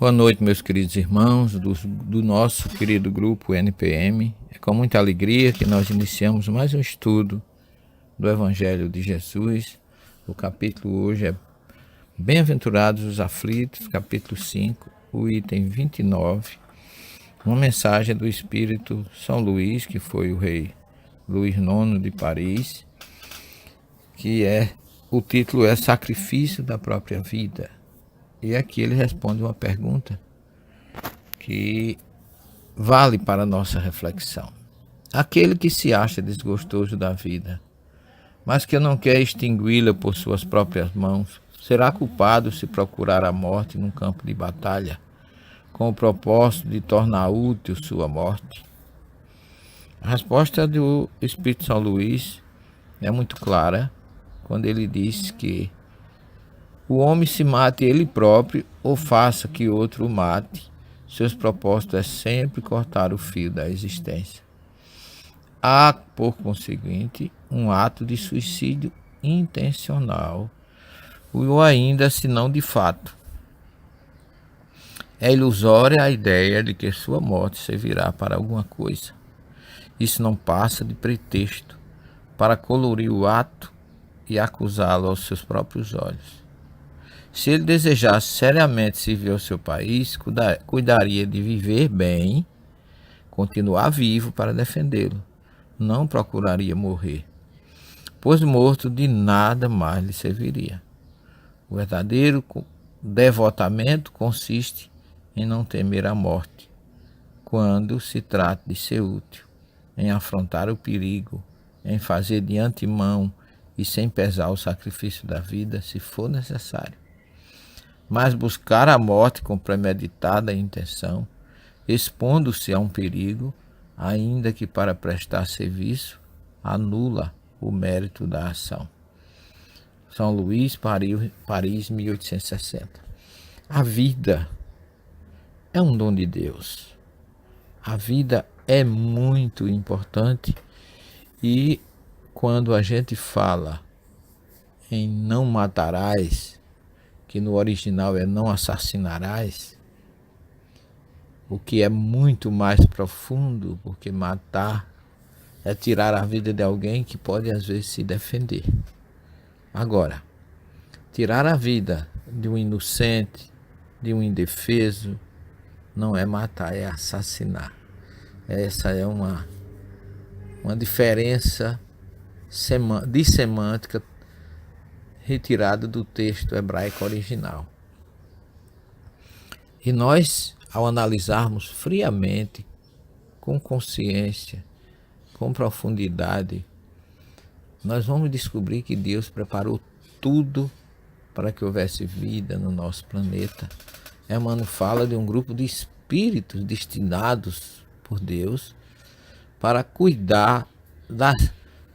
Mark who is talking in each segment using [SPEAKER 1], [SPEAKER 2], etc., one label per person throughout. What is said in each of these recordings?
[SPEAKER 1] Boa noite, meus queridos irmãos do nosso querido grupo NPM. É com muita alegria que nós iniciamos mais um estudo do Evangelho de Jesus. O capítulo hoje é Bem-aventurados os aflitos, capítulo 5, o item 29. Uma mensagem do Espírito São Luís, que foi o rei Luís IX de Paris, o título é Sacrifício da Própria Vida. E aqui ele responde uma pergunta que vale para a nossa reflexão. Aquele que se acha desgostoso da vida, mas que não quer extingui-la por suas próprias mãos, será culpado se procurar a morte num campo de batalha, com o propósito de tornar útil sua morte? A resposta do Espírito São Luís é muito clara, quando ele diz que o homem se mate ele próprio ou faça que outro o mate. Seus propósitos é sempre cortar o fio da existência. Há, por conseguinte, um ato de suicídio intencional, ou ainda, se não de fato. É ilusória a ideia de que sua morte servirá para alguma coisa. Isso não passa de pretexto para colorir o ato e acusá-lo aos seus próprios olhos. Se ele desejasse seriamente servir ao seu país, cuidaria de viver bem, continuar vivo para defendê-lo. Não procuraria morrer, pois morto de nada mais lhe serviria. O verdadeiro devotamento consiste em não temer a morte, quando se trata de ser útil, em afrontar o perigo, em fazer de antemão e sem pesar o sacrifício da vida, se for necessário. Mas buscar a morte com premeditada intenção, expondo-se a um perigo, ainda que para prestar serviço, anula o mérito da ação. São Luís, Paris, 1860. A vida é um dom de Deus. A vida é muito importante e quando a gente fala em não matarás, que no original é não assassinarás, o que é muito mais profundo, porque matar é tirar a vida de alguém que pode às vezes se defender. Agora, tirar a vida de um inocente, de um indefeso, não é matar, é assassinar. Essa é uma diferença de semântica retirada do texto hebraico original. E nós, ao analisarmos friamente, com consciência, com profundidade, nós vamos descobrir que Deus preparou tudo para que houvesse vida no nosso planeta. Emmanuel fala de um grupo de espíritos destinados por Deus para cuidar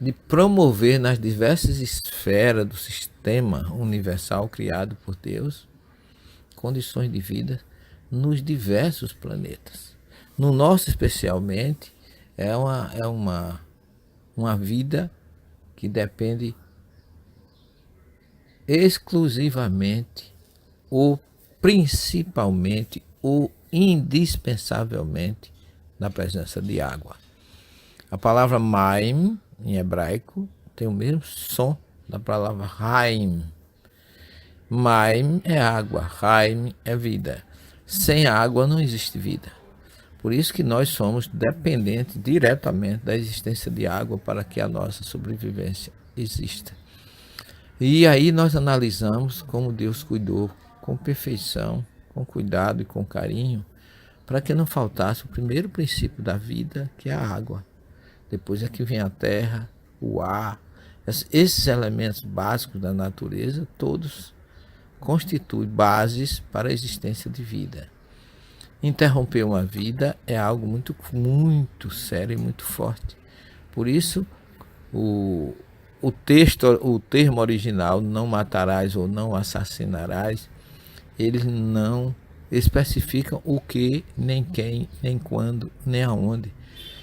[SPEAKER 1] de promover nas diversas esferas do sistema universal criado por Deus condições de vida nos diversos planetas. No nosso, especialmente, é uma vida que depende exclusivamente ou principalmente ou indispensavelmente da presença de água. A palavra maim, em hebraico, tem o mesmo som da palavra haim. Maim é água, haim é vida. Sem água não existe vida. Por isso que nós somos dependentes diretamente da existência de água para que a nossa sobrevivência exista. E aí nós analisamos como Deus cuidou com perfeição, com cuidado e com carinho, para que não faltasse o primeiro princípio da vida, que é a água. Depois é que vem a terra, o ar. Esses elementos básicos da natureza, todos constituem bases para a existência de vida. Interromper uma vida é algo muito, muito sério e muito forte. Por isso, o termo original, não matarás ou não assassinarás, eles não especificam o que, nem quem, nem quando, nem aonde,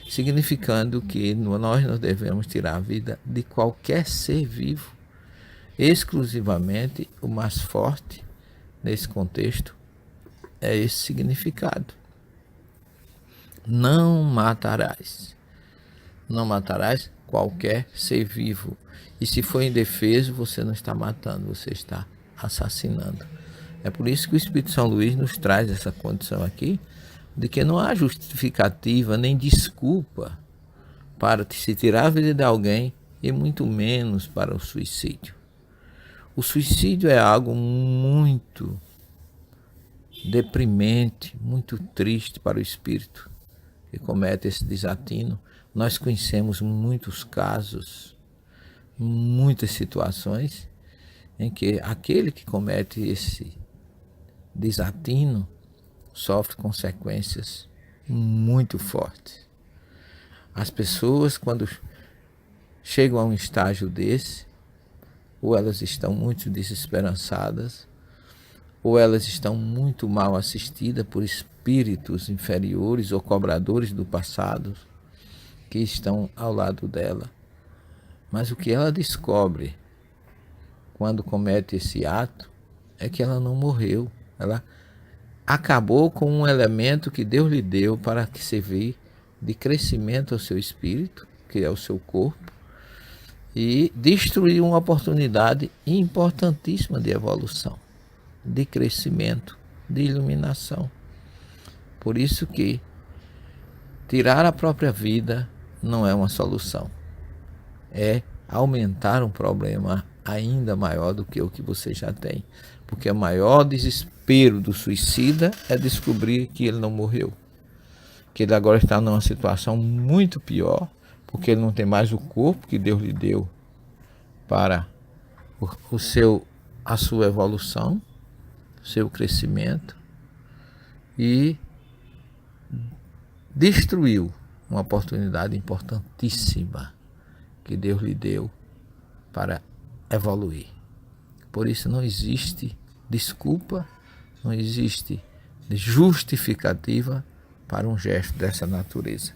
[SPEAKER 1] significando que nós devemos tirar a vida de qualquer ser vivo, exclusivamente o mais forte nesse contexto é esse significado. Não matarás. Não matarás qualquer ser vivo. E se for indefeso, você não está matando, você está assassinando. É por isso que o Espírito São Luís nos traz essa condição aqui, de que não há justificativa nem desculpa para se tirar a vida de alguém, e muito menos para o suicídio. O suicídio é algo muito deprimente, muito triste para o espírito que comete esse desatino. Nós conhecemos muitos casos, muitas situações em que aquele que comete esse desatino sofre consequências muito fortes. As pessoas, quando chegam a um estágio desse, ou elas estão muito desesperançadas, ou elas estão muito mal assistidas por espíritos inferiores ou cobradores do passado que estão ao lado dela. Mas o que ela descobre quando comete esse ato é que ela não morreu. Ela acabou com um elemento que Deus lhe deu para que servir de crescimento ao seu espírito, que é o seu corpo, e destruiu uma oportunidade importantíssima de evolução, de crescimento, de iluminação. Por isso que tirar a própria vida não é uma solução. É aumentar um problema ainda maior do que o que você já tem. Porque o maior desespero do suicida é descobrir que ele não morreu. Que ele agora está numa situação muito pior, porque ele não tem mais o corpo que Deus lhe deu para a sua evolução, seu crescimento, e destruiu uma oportunidade importantíssima que Deus lhe deu para evoluir. Por isso não existe desculpa, não existe justificativa para um gesto dessa natureza.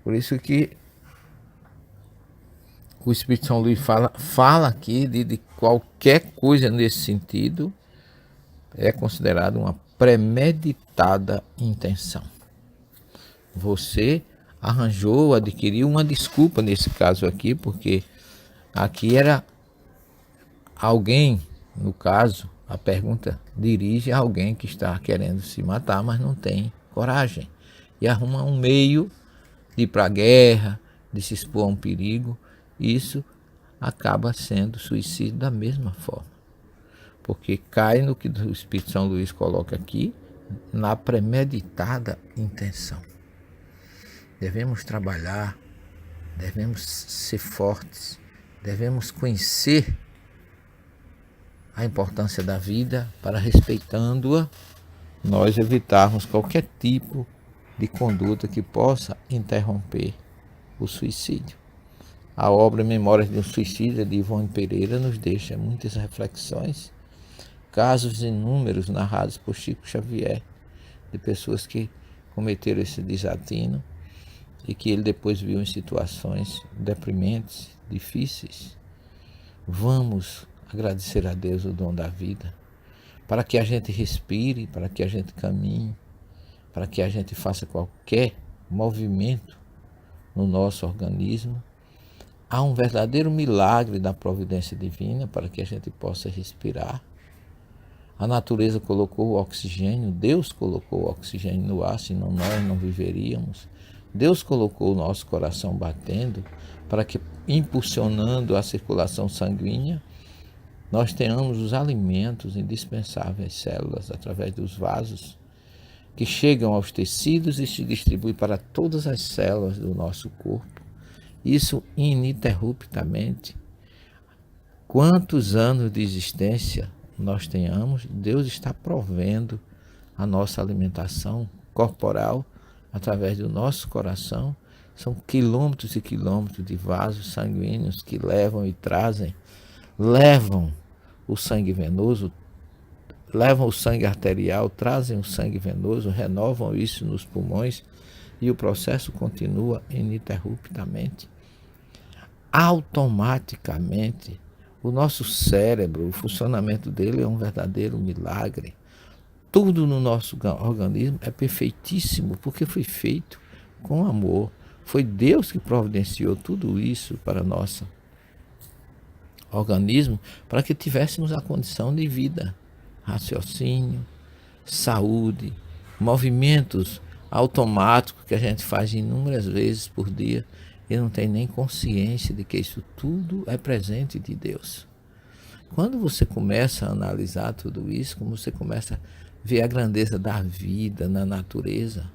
[SPEAKER 1] Por isso que o Espírito São Luís fala aqui de qualquer coisa nesse sentido é considerado uma premeditada intenção. Você arranjou, adquiriu uma desculpa nesse caso aqui, porque aqui era alguém, no caso, a pergunta dirige a alguém que está querendo se matar, mas não tem coragem. E arruma um meio de ir para a guerra, de se expor a um perigo. Isso acaba sendo suicídio da mesma forma. Porque cai no que o Espírito São Luís coloca aqui, na premeditada intenção. Devemos trabalhar, devemos ser fortes, devemos conhecer a importância da vida para, respeitando-a, nós evitarmos qualquer tipo de conduta que possa interromper o suicídio. A obra Memórias de um Suicida, de Ivone Pereira, nos deixa muitas reflexões, casos inúmeros narrados por Chico Xavier, de pessoas que cometeram esse desatino e que ele depois viu em situações deprimentes, difíceis. Vamos agradecer a Deus o dom da vida, para que a gente respire, para que a gente caminhe, para que a gente faça qualquer movimento no nosso organismo. Há um verdadeiro milagre da providência divina para que a gente possa respirar. A natureza colocou o oxigênio, Deus colocou o oxigênio no ar, senão nós não viveríamos. Deus colocou o nosso coração batendo para que, impulsionando a circulação sanguínea, nós tenhamos os alimentos indispensáveis às células através dos vasos que chegam aos tecidos e se distribuem para todas as células do nosso corpo. Isso ininterruptamente. Quantos anos de existência nós tenhamos, Deus está provendo a nossa alimentação corporal através do nosso coração. São quilômetros e quilômetros de vasos sanguíneos que levam e trazem, levam o sangue venoso, levam o sangue arterial, trazem o sangue venoso, renovam isso nos pulmões e o processo continua ininterruptamente. Automaticamente, o nosso cérebro, o funcionamento dele é um verdadeiro milagre. Tudo no nosso organismo é perfeitíssimo, porque foi feito com amor. Foi Deus que providenciou tudo isso para nosso organismo, para que tivéssemos a condição de vida, raciocínio, saúde, movimentos automáticos que a gente faz inúmeras vezes por dia e não tem nem consciência de que isso tudo é presente de Deus. Quando você começa a analisar tudo isso, como você começa a ver a grandeza da vida na natureza,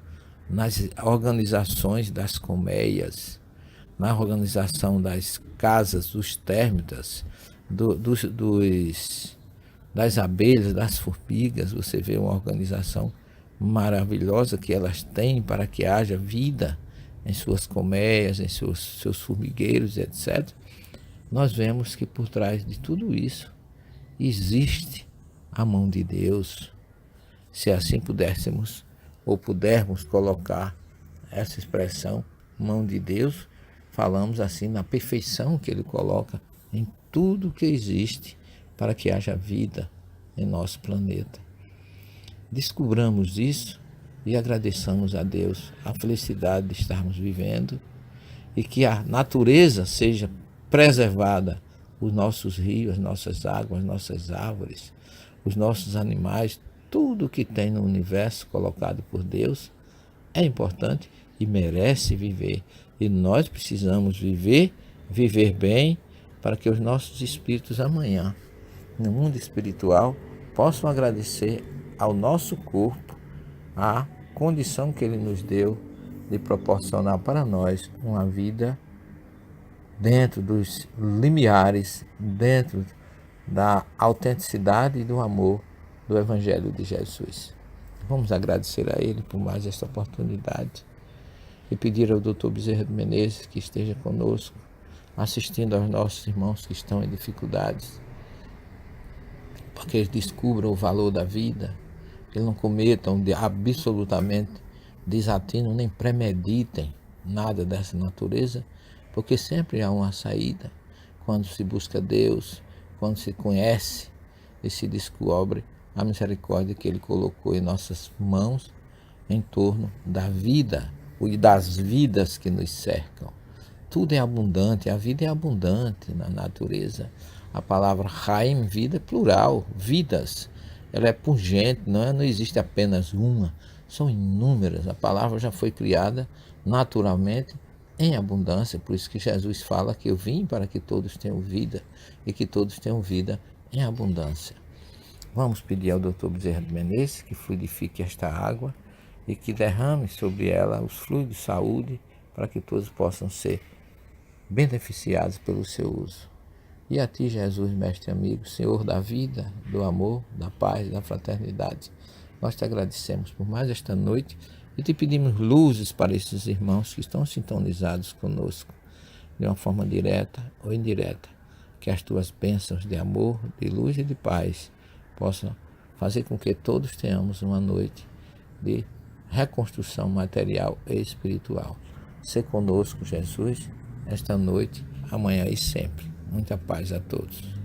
[SPEAKER 1] nas organizações das colmeias, na organização das casas, dos térmitas, das abelhas, das formigas, você vê uma organização maravilhosa que elas têm para que haja vida em suas colmeias, em seus formigueiros, etc. Nós vemos que por trás de tudo isso existe a mão de Deus. Se assim pudéssemos ou pudermos colocar essa expressão, mão de Deus, falamos assim na perfeição que Ele coloca em tudo que existe para que haja vida em nosso planeta. Descubramos isso e agradeçamos a Deus a felicidade de estarmos vivendo e que a natureza seja preservada, os nossos rios, as nossas águas, as nossas árvores, os nossos animais, tudo que tem no universo colocado por Deus é importante e merece viver. E nós precisamos viver bem, para que os nossos espíritos amanhã, no mundo espiritual, possam agradecer ao nosso corpo a condição que ele nos deu de proporcionar para nós uma vida dentro dos limiares, dentro da autenticidade e do amor do Evangelho de Jesus. Vamos agradecer a Ele por mais esta oportunidade e pedir ao Dr. Bezerra de Menezes que esteja conosco, assistindo aos nossos irmãos que estão em dificuldades, para que eles descubram o valor da vida, que não cometam absolutamente desatino, nem premeditem nada dessa natureza, porque sempre há uma saída quando se busca Deus, quando se conhece e se descobre a misericórdia que Ele colocou em nossas mãos em torno da vida e das vidas que nos cercam. Tudo é abundante, a vida é abundante na natureza. A palavra Haim, vida, é plural, vidas. Ela é pungente, não existe apenas uma, são inúmeras. A palavra já foi criada naturalmente em abundância, por isso que Jesus fala que eu vim para que todos tenham vida e que todos tenham vida em abundância. Vamos pedir ao Dr. Bezerra de Menezes que fluidifique esta água e que derrame sobre ela os fluidos de saúde para que todos possam ser beneficiados pelo seu uso. E a ti, Jesus, mestre amigo, Senhor da vida, do amor, da paz e da fraternidade, nós te agradecemos por mais esta noite e te pedimos luzes para esses irmãos que estão sintonizados conosco, de uma forma direta ou indireta, que as tuas bênçãos de amor, de luz e de paz possam fazer com que todos tenhamos uma noite de reconstrução material e espiritual. Sê conosco, Jesus, esta noite, amanhã e sempre. Muita paz a todos.